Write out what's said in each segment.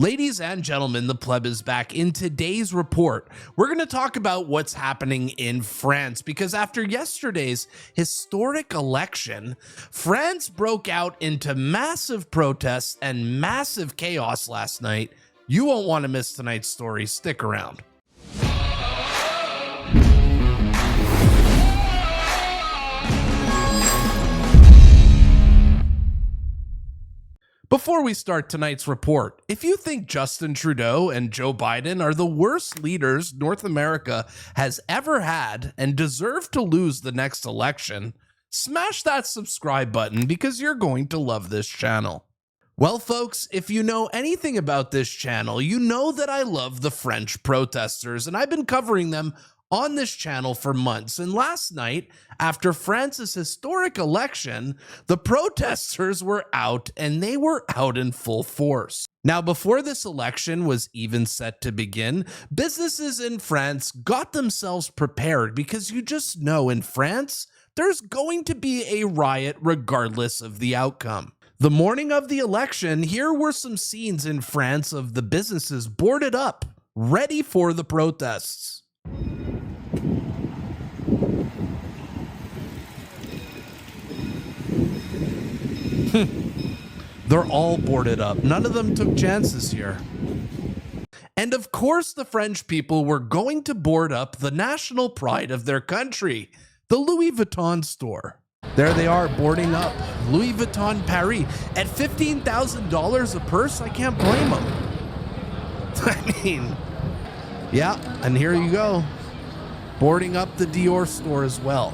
Ladies and gentlemen, the Pleb is back. In today's report, we're going to talk about what's happening in France, because after yesterday's historic election, France broke out into massive protests and massive chaos last night. You won't want to miss tonight's story. Stick around. Before we start tonight's report, if you think Justin Trudeau and Joe Biden are the worst leaders North America has ever had and deserve to lose the next election, smash that subscribe button because you're going to love this channel. Well, folks, if you know anything about this channel, you know that I love the French protesters, and I've been covering them on this channel for months. And last night, after France's historic election, the protesters were out, and they were out in full force. Now, before this election was even set to begin, businesses in France got themselves prepared, because you just know in France, there's going to be a riot regardless of the outcome. The morning of the election, here were some scenes in France of the businesses boarded up, ready for the protests. They're all boarded up. None of them took chances here. And of course, the French people were going to board up the national pride of their country, the Louis Vuitton store. There they are, boarding up Louis Vuitton Paris at $15,000 a purse. I can't blame them. I mean, yeah, and here you go, boarding up the Dior store as well.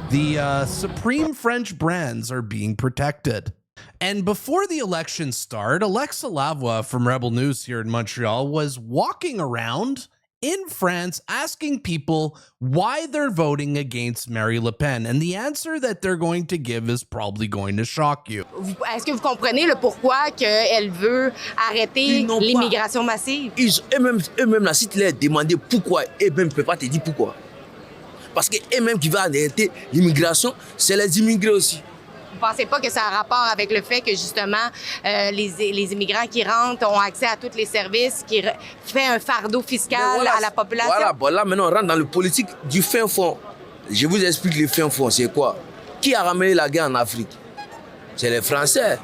The supreme French brands are being protected. And before the election started, Alexa Lavoie from Rebel News here in Montreal was walking around in France asking people why they're voting against Marine Le Pen. And the answer that they're going to give is probably going to shock you. Est-ce que vous comprenez le pourquoi qu'elle veut arrêter l'immigration massive? Eux-mêmes, là, si tu leur demandes pourquoi, eux-mêmes ne peuvent pas te dire pourquoi. Parce qu'eux-mêmes qui veulent arrêter l'immigration, c'est les immigrés aussi. Vous ne pensez pas que ça a rapport avec le fait que justement les immigrants qui rentrent ont accès à tous les services, qui fait un fardeau fiscal voilà, à la population? Voilà, bon, là maintenant on rentre dans le politique du fin fond. Je vous explique le fin fond, c'est quoi? Qui a ramené la guerre en Afrique? C'est les Français.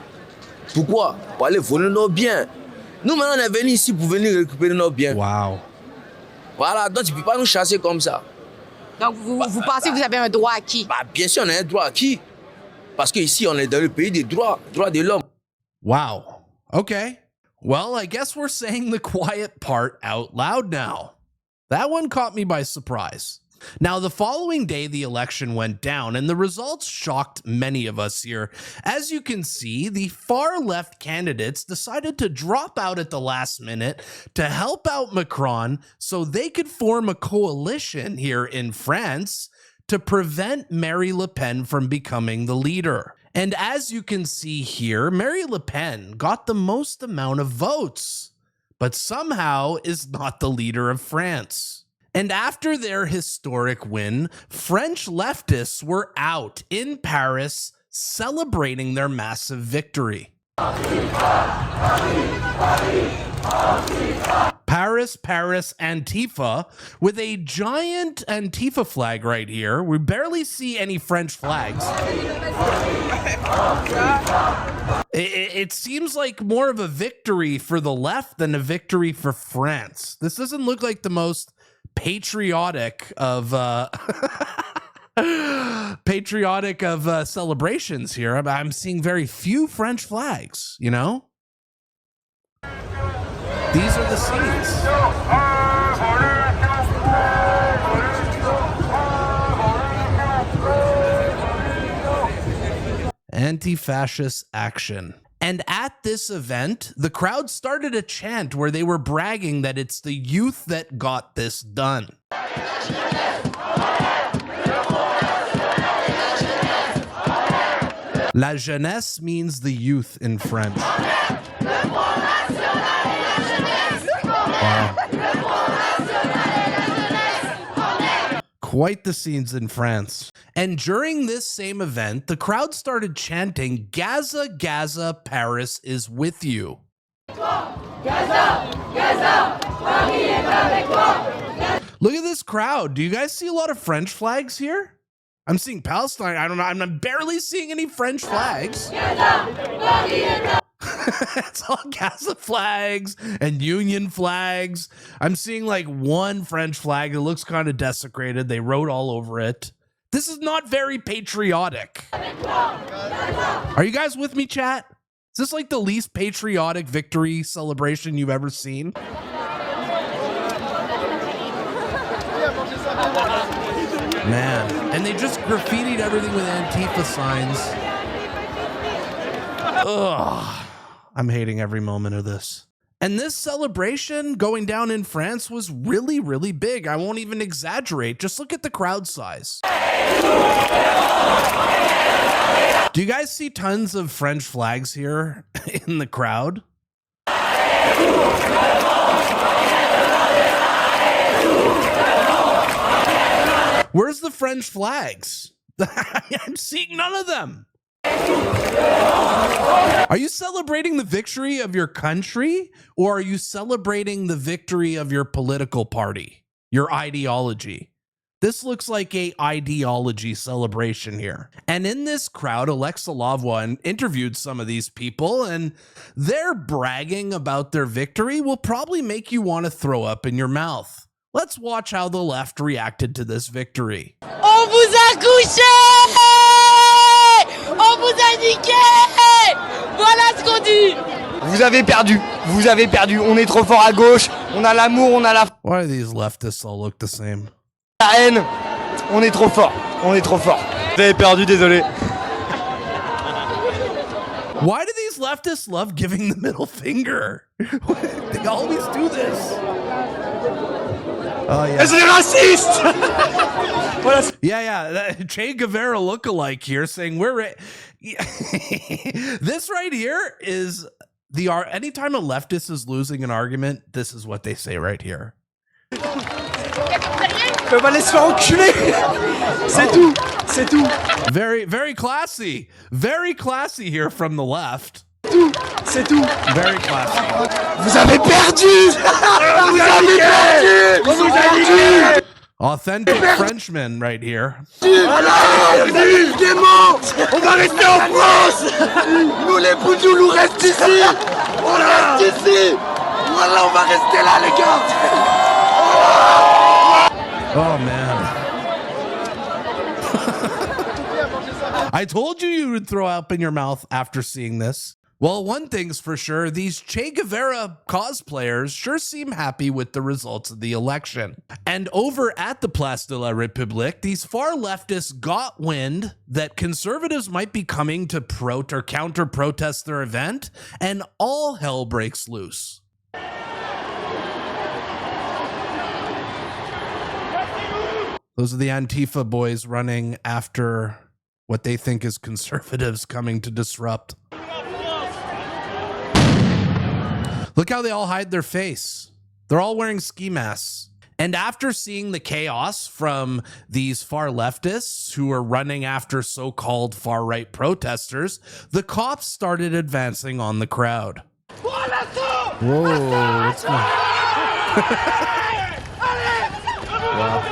Pourquoi? Pour aller voler nos biens. Nous maintenant on est venus ici pour venir récupérer nos biens. Wow. Voilà, donc tu ne peux pas nous chasser comme ça. Donc vous pensez que vous avez un droit acquis? Bah, bien sûr on a un droit acquis. Parce qu'ici, on est dans le pays des droits de l'homme. Wow. Okay. Well, I guess we're saying the quiet part out loud now. That one caught me by surprise. Now, the following day, the election went down, and the results shocked many of us here. As you can see, the far-left candidates decided to drop out at the last minute to help out Macron so they could form a coalition here in France to prevent Marine Le Pen from becoming the leader. And as you can see here, Marine Le Pen got the most amount of votes, but somehow is not the leader of France. And after their historic win, French leftists were out in Paris celebrating their massive victory. Paris, Antifa, with a giant Antifa flag right here. We barely see any French flags. It seems like more of a victory for the left than a victory for France. This doesn't look like the most patriotic of celebrations here. I'm seeing very few French flags, you know? These are the scenes. Anti-fascist action. And at this event, the crowd started a chant where they were bragging that it's the youth that got this done. La jeunesse means the youth in French. Wow. Quite the scenes in France. And during this same event, the crowd started chanting, "Gaza, Gaza, Paris is with you." Look at this crowd. Do you guys see a lot of French flags here? I'm seeing Palestine. I don't know. I'm barely seeing any French flags. It's all Gaza flags and Union flags. I'm seeing like one French flag that looks kind of desecrated. They wrote all over it. This is not very patriotic. Are you guys with me, chat? Is this like the least patriotic victory celebration you've ever seen? Man, and they just graffitied everything with Antifa signs. Ugh, I'm hating every moment of this. And this celebration going down in France was really, really big. I won't even exaggerate. Just look at the crowd size. Do you guys see tons of French flags here in the crowd? Where's the French flags? I'm seeing none of them. Are you celebrating the victory of your country, or are you celebrating the victory of your political party, your ideology? This looks like a ideology celebration here. And in this crowd, Alexa Lavoie interviewed some of these people, and their bragging about their victory will probably make you want to throw up in your mouth. Let's watch how the left reacted to this victory. On vous a couché! On vous a niqué! Voilà ce qu'on dit! Vous avez perdu. Vous avez perdu. On est trop fort à gauche. On a l'amour, on a la Why do these leftists all look the same? haine. On est trop fort. On est trop fort. Vous avez perdu, désolé. Why do these leftists love giving the middle finger? They always do this. Oh, yeah. C'est raciste! Voilà. Yeah. Che Guevara lookalike here saying this right here is anytime a leftist is losing an argument, this is what they say right here. On va aller se faire enculer! C'est tout! C'est tout! Very, very classy. Very classy here from the left. C'est tout! Very classy. Vous avez perdu! Vous avez perdu! Vous avez perdu! Authentic Frenchman right here. Voilà! Dément! On va rester en France! Nous les boudous, nous reste ici! On reste ici! Voilà, on va rester là, les gars! Oh, man. I told you would throw up in your mouth after seeing this. Well, one thing's for sure, these Che Guevara cosplayers sure seem happy with the results of the election. And over at the Place de la République, these far leftists got wind that conservatives might be coming to counter-protest their event, and all hell breaks loose. Those are the Antifa boys running after what they think is conservatives coming to disrupt. Look how they all hide their face. They're all wearing ski masks. And after seeing the chaos from these far leftists who are running after so-called far-right protesters, the cops started advancing on the crowd. Whoa, what's going on? Wow.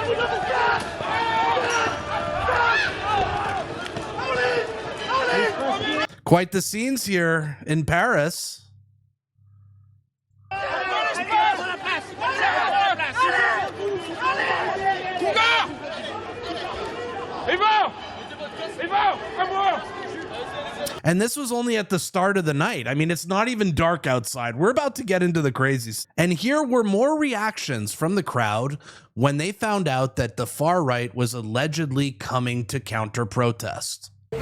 Quite the scenes here in Paris. And this was only at the start of the night. I mean, it's not even dark outside. We're about to get into the crazies. And here were more reactions from the crowd when they found out that the far right was allegedly coming to counter-protest. So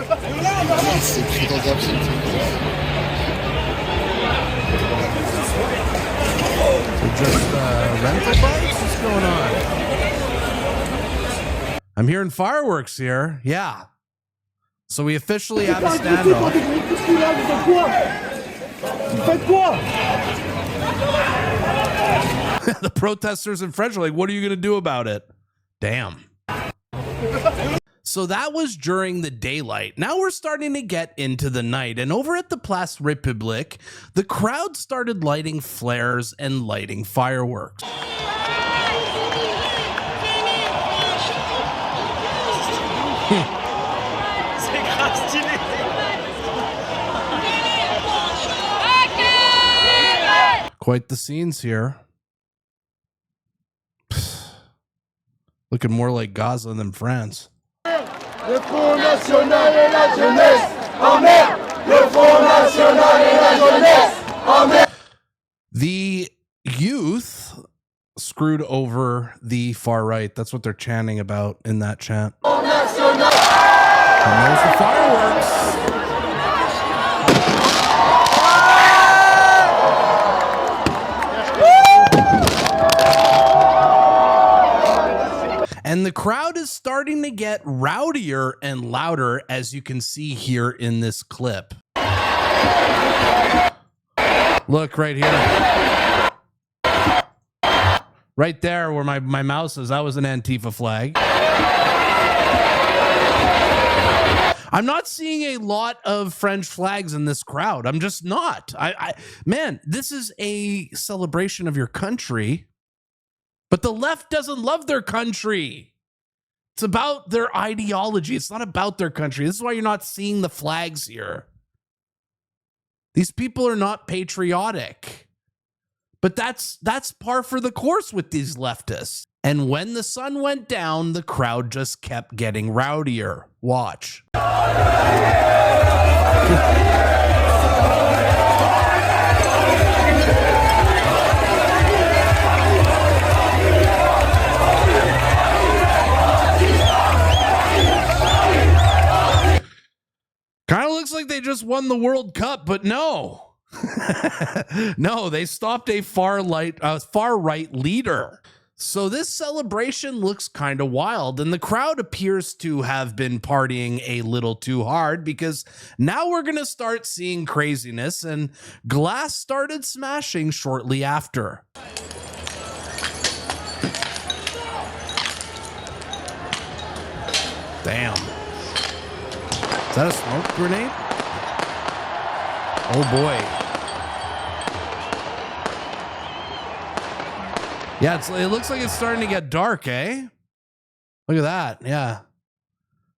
just rental bikes? What's going on? I'm hearing fireworks here. Yeah. So we officially have a standoff. The protesters in French are like, what are you going to do about it? Damn. So that was during the daylight. Now we're starting to get into the night. And over at the Place République, the crowd started lighting flares and lighting fireworks. Quite the scenes here. Looking more like Gaza than France. Le Front National et la jeunesse en mer. Le Front National et la jeunesse en mer. The youth screwed over the far right. That's what they're chanting about in that chant. And there's the fireworks. And the crowd is starting to get rowdier and louder, as you can see here in this clip. Look right here. Right there where my mouse is, that was an Antifa flag. I'm not seeing a lot of French flags in this crowd. I'm just not. Man, this is a celebration of your country. But the left doesn't love their country. It's about their ideology. It's not about their country. This is why you're not seeing the flags here. These people are not patriotic. But that's par for the course with these leftists. And when the sun went down, the crowd just kept getting rowdier. Watch. Kind of looks like they just won the World Cup, but no. No, they stopped a far right leader. So this celebration looks kind of wild, and the crowd appears to have been partying a little too hard, because now we're going to start seeing craziness, and glass started smashing shortly after. Damn. Is that a smoke grenade? Oh boy. Yeah, it looks like it's starting to get dark, eh? Look at that. Yeah.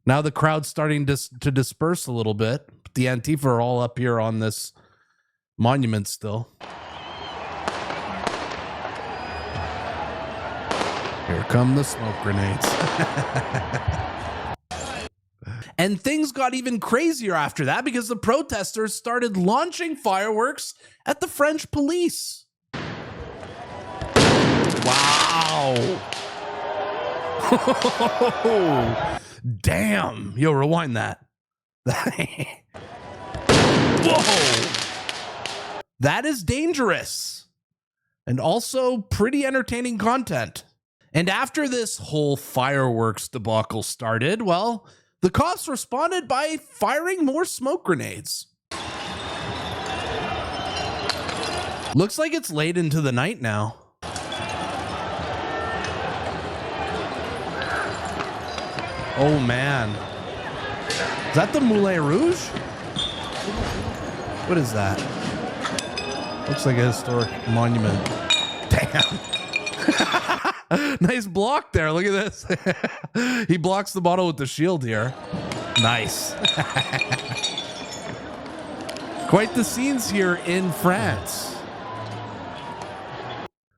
Now the crowd's starting to disperse a little bit. But the Antifa are all up here on this monument still. Here come the smoke grenades. And things got even crazier after that, because the protesters started launching fireworks at the French police. Wow. Damn. Yo, rewind that. Whoa. That is dangerous. And also pretty entertaining content. And after this whole fireworks debacle started, well, the cops responded by firing more smoke grenades. Looks like it's late into the night now. Oh man. Is that the Moulin Rouge? What is that? Looks like a historic monument. Damn. Nice block there. Look at this. He blocks the bottle with the shield here. Nice. Quite the scenes here in France.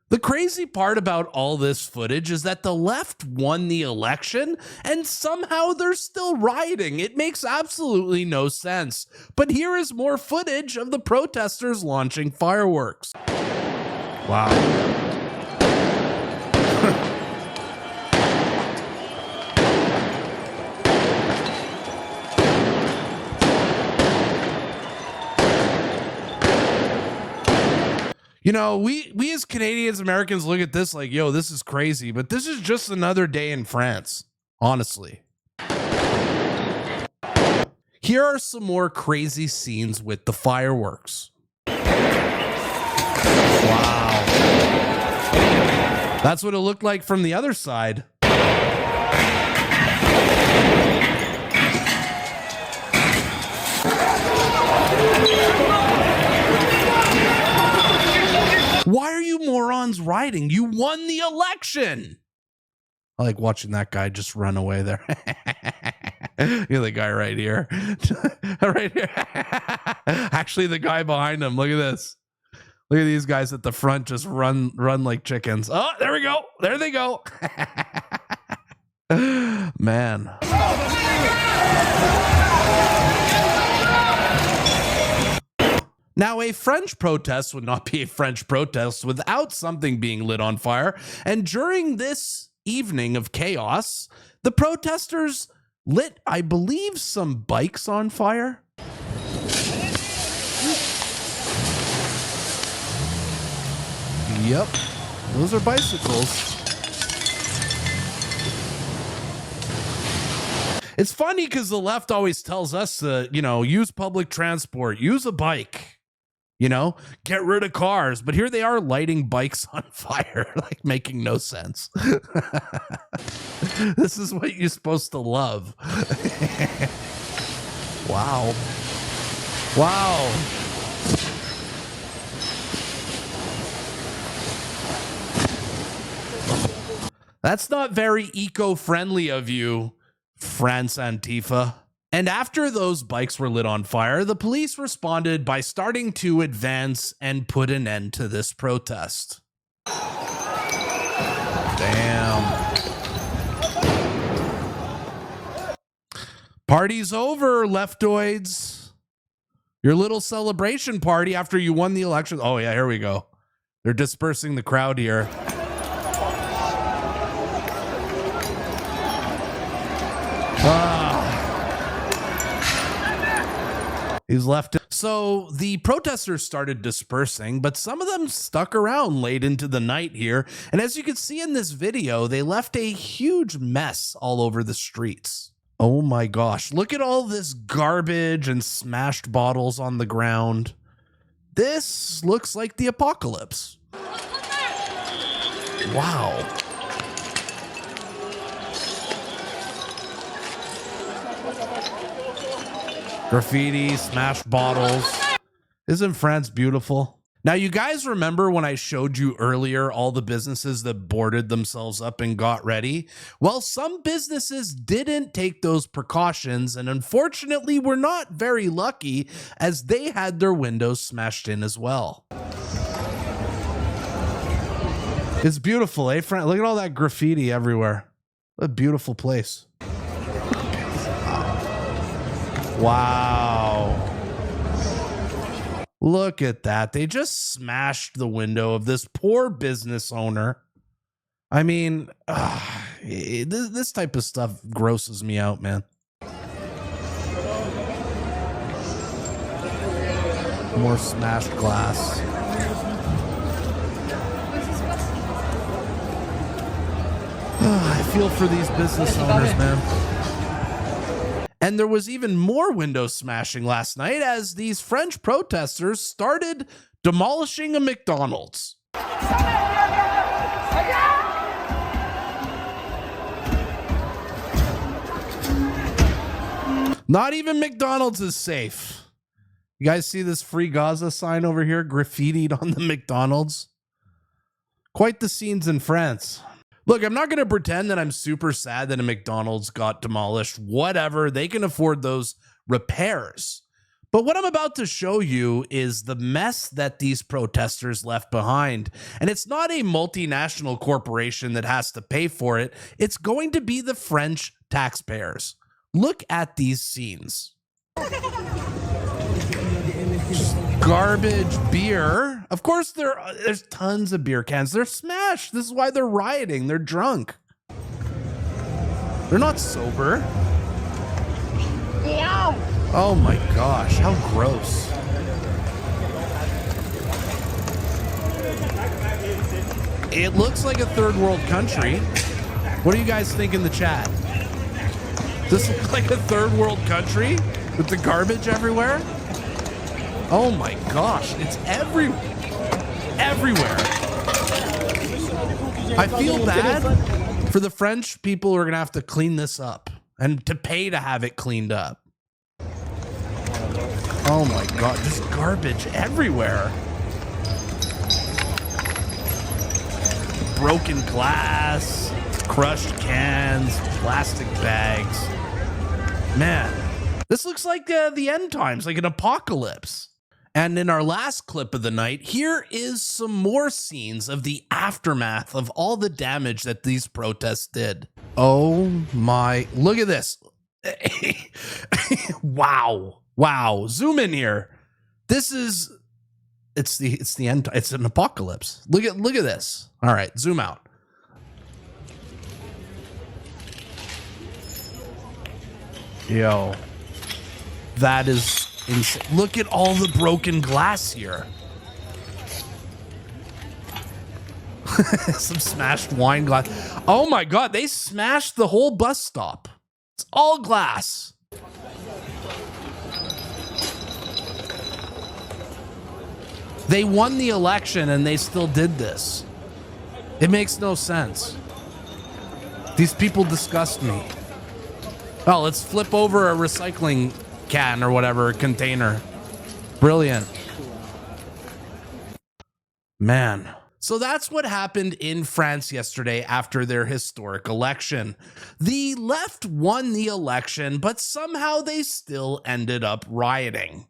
The crazy part about all this footage is that the left won the election and somehow they're still rioting. It makes absolutely no sense. But here is more footage of the protesters launching fireworks. Wow. You know, we as Canadians, Americans look at this like, yo, this is crazy, but this is just another day in France, honestly. Here are some more crazy scenes with the fireworks. Wow. That's what it looked like from the other side. Why are you morons rioting? You won the election. I like watching that guy just run away there. You're the guy right here. Right here. Actually, the guy behind him. Look at this. Look at these guys at the front just run like chickens. Oh, there we go. There they go. Man. Now, a French protest would not be a French protest without something being lit on fire. And during this evening of chaos, the protesters lit, I believe, some bikes on fire. Yep, those are bicycles. It's funny because the left always tells us to, use public transport, use a bike. Get rid of cars. But here they are lighting bikes on fire, like making no sense. This is what you're supposed to love. Wow. Wow. That's not very eco-friendly of you, France Antifa. And after those bikes were lit on fire, the police responded by starting to advance and put an end to this protest. Damn. Party's over, leftoids. Your little celebration party after you won the election. Oh, yeah, here we go. They're dispersing the crowd here. He's left. So the protesters started dispersing, but some of them stuck around late into the night here. And as you can see in this video, they left a huge mess all over the streets. Oh my gosh. Look at all this garbage and smashed bottles on the ground. This looks like the apocalypse. Wow. Graffiti, smashed bottles. Isn't France beautiful? Now, you guys remember when I showed you earlier all the businesses that boarded themselves up and got ready? Well, some businesses didn't take those precautions and unfortunately were not very lucky as they had their windows smashed in as well. It's beautiful, eh, friend? Look at all that graffiti everywhere. What a beautiful place. Wow. Look at that. They just smashed the window of this poor business owner. I mean, this type of stuff grosses me out, man. More smashed glass. I feel for these business owners, man. And there was even more window smashing last night as these French protesters started demolishing a McDonald's. Not even McDonald's is safe. You guys see this Free Gaza sign over here graffitied on the McDonald's? Quite the scenes in France. Look, I'm not going to pretend that I'm super sad that a McDonald's got demolished. Whatever, they can afford those repairs. But what I'm about to show you is the mess that these protesters left behind. And it's not a multinational corporation that has to pay for it. It's going to be the French taxpayers. Look at these scenes. Garbage beer. Of course, there's tons of beer cans. They're smashed. This is why they're rioting. They're drunk. They're not sober. Oh my gosh, how gross. It looks like a third world country. What do you guys think in the chat? Does this look like a third world country with the garbage everywhere? Oh my gosh, it's everywhere. I feel bad for the French people who are gonna have to clean this up and to pay to have it cleaned up. Oh my God, just garbage everywhere. broken glass, crushed cans, plastic bags. Man, this looks like the end times, like an apocalypse. And in our last clip of the night, here is some more scenes of the aftermath of all the damage that these protests did. Oh my, look at this. Wow. Wow. Zoom in here. This is, it's the end. It's an apocalypse. Look at this. All right, zoom out. Yo, that is insane. Look at all the broken glass here. Some smashed wine glass. Oh my God, they smashed the whole bus stop. It's all glass. They won the election and they still did this. It makes no sense. These people disgust me. Oh, let's flip over a recycling can or whatever, container. Brilliant. Man. So that's what happened in France yesterday after their historic election. The left won the election, but somehow they still ended up rioting.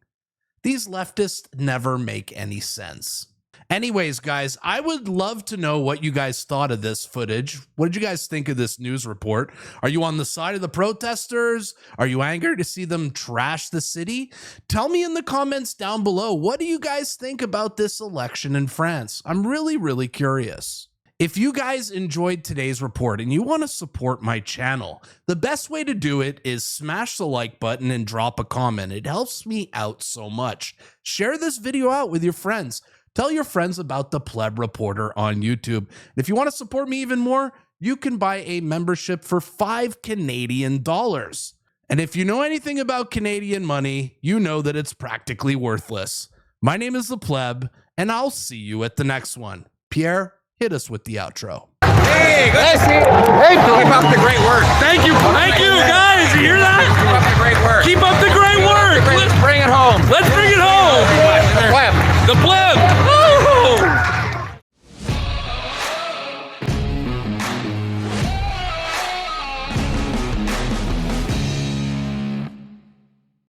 These leftists never make any sense. Anyways, guys, I would love to know what you guys thought of this footage. What did you guys think of this news report? Are you on the side of the protesters? Are you angry to see them trash the city? Tell me in the comments down below. What do you guys think about this election in France? I'm really, really curious. If you guys enjoyed today's report and you want to support my channel, the best way to do it is smash the like button and drop a comment. It helps me out so much. Share this video out with your friends. Tell your friends about the Pleb Reporter on YouTube. And if you want to support me even more, you can buy a membership for $5 Canadian. And if you know anything about Canadian money, you know that it's practically worthless. My name is the Pleb, and I'll see you at the next one. Pierre, hit us with the outro. Hey, good to see you. Hey, keep up the great work. Thank you, guys. You hear that? Keep up the great work. Keep up the great work. Let's bring it home. Let's bring it home. The Pleb. The Pleb.